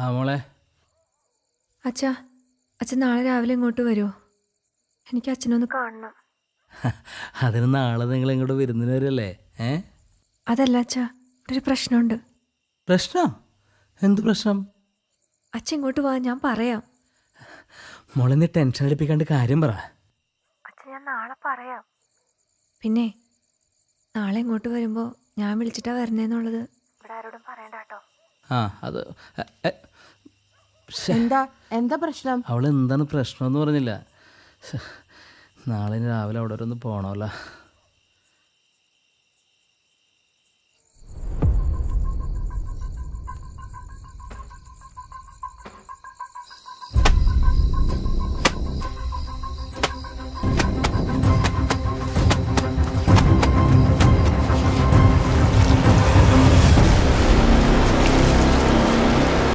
ആ മോളെ. അച്ഛാ, അച്ഛൻ നാളെ രാവിലെ ഇങ്ങോട്ട് വരുമോ? എനിക്ക് അച്ഛനൊന്ന് കാണണം. അതിന് നാളെ നിങ്ങൾ ഇങ്ങോട്ട് വിരുന്നിന് വരല്ലേ? അതല്ല അച്ഛാ, ഒരു പ്രശ്നമുണ്ട്. പ്രശ്നം? എന്ത് പ്രശ്നം? അച്ഛൻ ഇങ്ങോട്ട് വാ, ഞാൻ പറയാം. മോളെ നീ ടെൻഷൻ അടിപ്പിക്കാണ്ട് കാര്യം പറ. അച്ഛൻ ഞാൻ നാളെ പറയാം. പിന്നെ നാളെ ഇങ്ങോട്ട് വരുമ്പോൾ ഞാൻ വിളിച്ചിട്ടാ വരണേന്നുള്ളത് ഇവിടെ ആരോടും പറയണ്ട കേട്ടോ. ആ അത് എന്താ പ്രശ്നം? അവൾ എന്താണ് പ്രശ്നം എന്ന് പറഞ്ഞില്ല. നാളെ രാവിലെ അവിടെ വരെ ഒന്ന് പോകണമല്ലോ.